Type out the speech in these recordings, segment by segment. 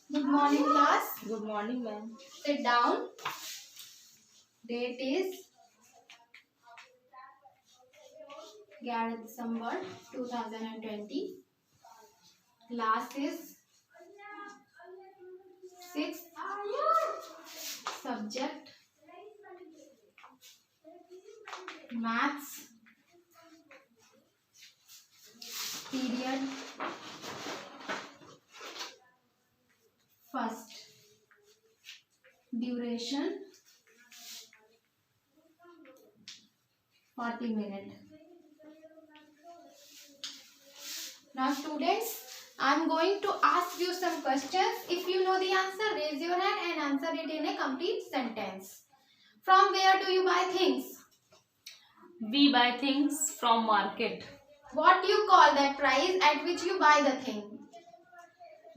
Good morning, class. Good morning, ma'am. Sit down. Date is 11 December 2020. Class is 6th. Subject Maths. Period first. Duration 40 minutes. Now students, I am going to ask you some questions. If you know the answer, raise your hand and answer it in a complete sentence. From where do you buy things? We buy things from market. What do you call that price at which you buy the thing?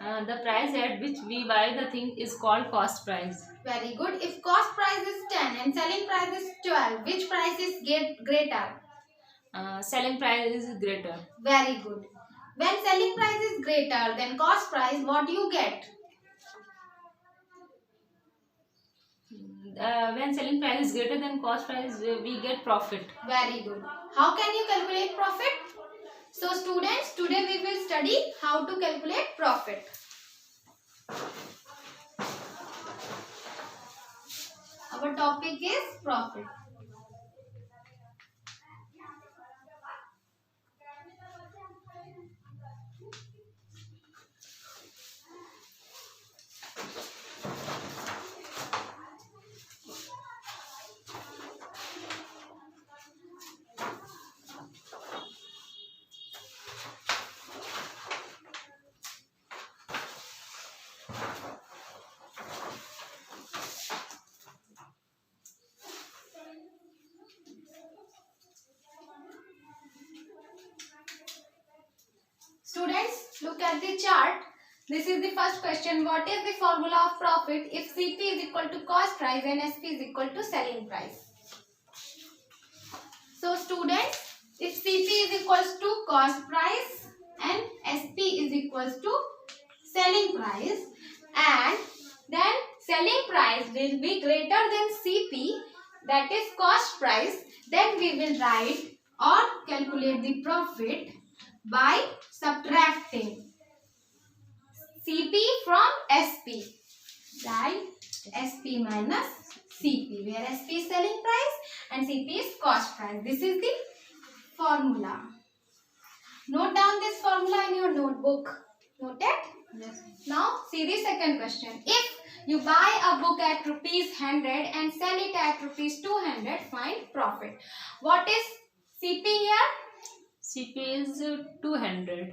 The price at which we buy the thing is called cost price. Very good. If cost price is 10 and selling price is 12, which price is greater? Selling price is greater. Very good. When selling price is greater than cost price, what do you get? When selling price is greater than cost price, we get profit. Very good. How can you calculate profit? So students, today we will study how to calculate profit. Our topic is profit. Students, look at the chart. This is the first question. What is the formula of profit if CP is equal to cost price and SP is equal to selling price? So students, if CP is equals to cost price and SP is equals to selling price, and then selling price will be greater than CP, that is cost price, then we will write or calculate the profit by subtracting CP from SP, right? SP minus CP, where SP is selling price and CP is cost price. This is the formula. Note down this formula in your notebook. Noted? Yes. Now see the second question. If you buy a book at rupees 100 and sell it at rupees 200, find profit. What is CP here? CP is 200.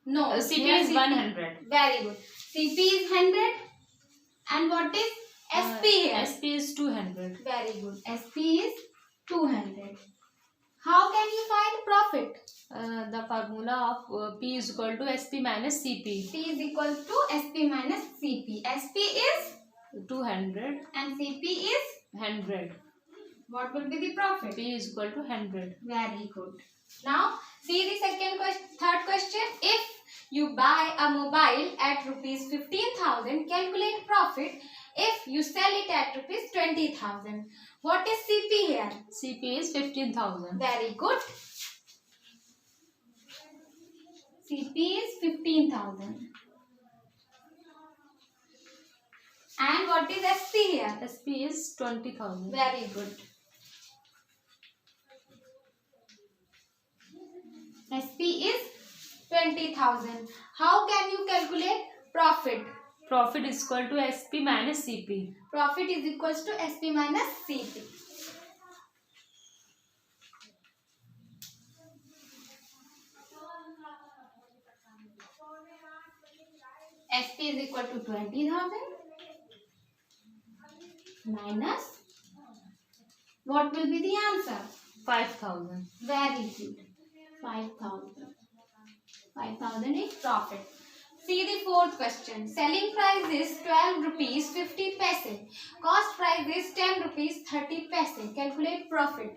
No, CP here is 100. Very good. CP is 100 and what is SP here? SP is 200. Very good. SP is 200. How can you find profit? The formula of P is equal to SP minus CP. P is equal to SP minus CP. SP is 200 and CP is 100. what will be the profit? P is equal to 100. Very good. Now see the third question. If you buy a mobile at rupees 15,000, calculate profit if you sell it at rupees 20,000. What is CP here? CP is 15,000. Very good. CP is 15,000. And what is SP here? SP is 20,000. Very good. SP is 20,000. How can you calculate profit? Profit is equal to SP minus CP. Profit is equals to SP minus CP. SP is equal to 20,000 minus what will be the answer? 5,000. Very good. 5,000. 5,000 is profit. See the fourth question. Selling price is 12 rupees 50 paise. Cost price is 10 rupees 30 paise. Calculate profit.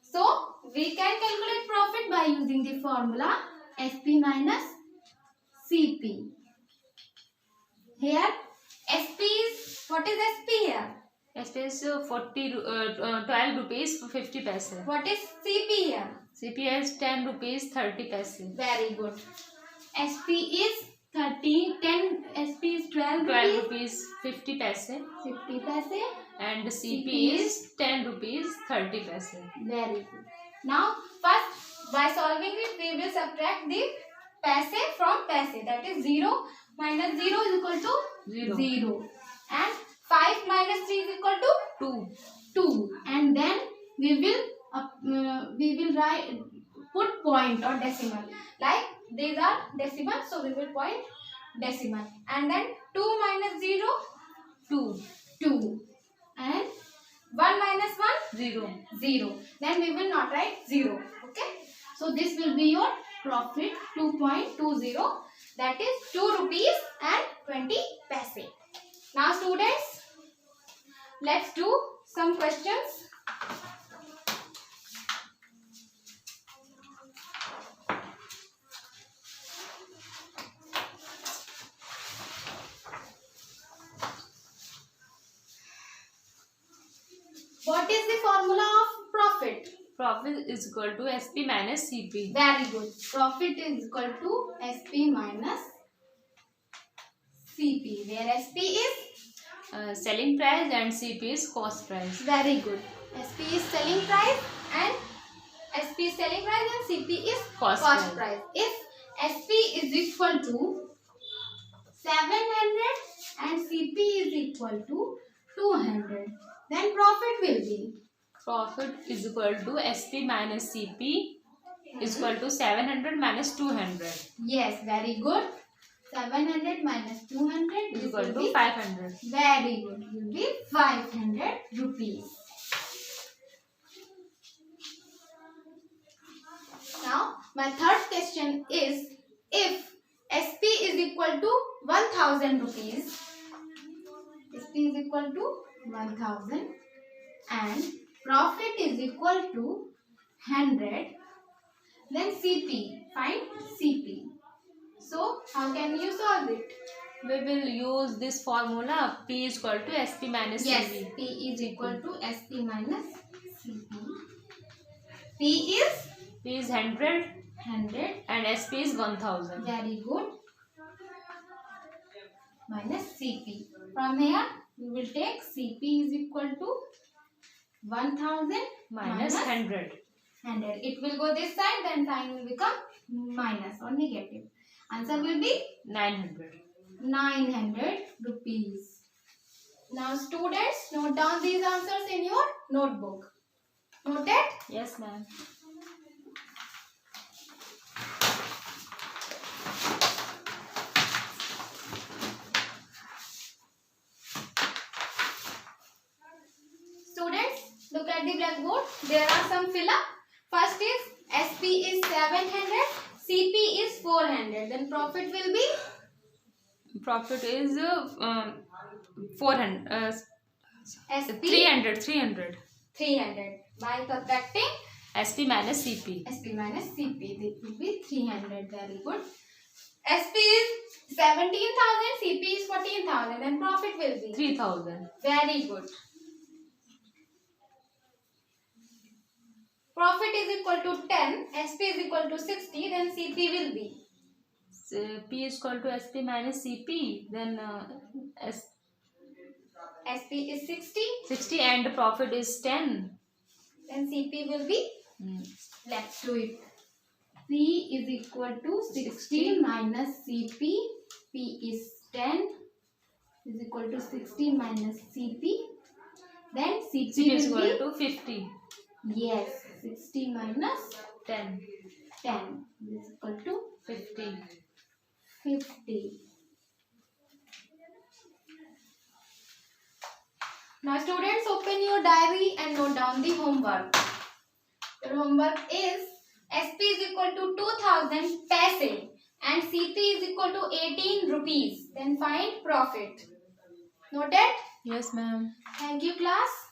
So, we can calculate profit by using the formula SP minus CP. Here SP is, what is SP here? SP is 12 rupees 50 paise. What is CP here? CP is 10 rupees 30 paise. Very good. SP is 10, SP is 12 12 rupees 50 paise. 50 paise. And CP is 10 rupees 30 paise. Very good. Now first, by solving it, we will subtract the paise from paise. That is 0 minus 0 is equal to 0. And 5 minus 3 is equal to 2. And then we will write, put point or decimal. Like these are decimals, so we will point decimal. And then 2 minus 0, 2. And 1 minus 1, 0. Then we will not write 0. Okay. So this will be your profit 2.20. That is 2 rupees and 20 paise. Now students, let's do some questions. What is the formula of profit? Profit is equal to SP minus CP. Very good. Profit is equal to SP minus CP, where SP is Selling price and CP is cost price. very good. SP is selling price and CP is Cost cost price. price. If SP is equal to 700 and CP is equal to 200, then profit will be Profit is equal to SP minus CP is equal to 700 minus 200 yes, very good. 700 minus 200 is this equal will to be 500. very good. Will be 500 rupees. Now my third question is, if SP is equal to 1000 rupees, SP is equal to 1000 and profit is equal to 100, then CP, find CP. So how can you solve it? We will use this formula P is equal to SP minus Yes, CP. P is equal to SP minus CP. P is 100 100. and SP is 1000. Very good. Minus CP. From here, we will take CP is equal to 1000 Minus 100. 100. It will go this side, then sign will become minus or negative. Answer will be 900. 900 rupees. Now students, note down these answers in your notebook. Noted? Yes, ma'am. Students, look at the blackboard. There are some fill up. First is SP is 700, CP is 400. Then profit will be Profit is 400. SP 300. 300. By subtracting SP minus CP. SP minus CP, it will be 300. Very good. SP is 17,000, CP is 14,000. Then profit will be 3000. very good. Profit is equal to 10, SP is equal to 60, then CP will be P is equal to SP minus CP. Then SP is 60, 60 and profit is 10. then CP will be, let's do it. P is equal to 60 minus CP, P is 10 is equal to 60 minus CP, then CP CP is will be, equal to 50. yes, 60 minus 10. 10 is equal to 50. 50. Now students, open your diary and note down the homework. Your homework is SP is equal to 2000 paise and CP is equal to 18 rupees. Then find profit. Noted? Yes, ma'am. Thank you class.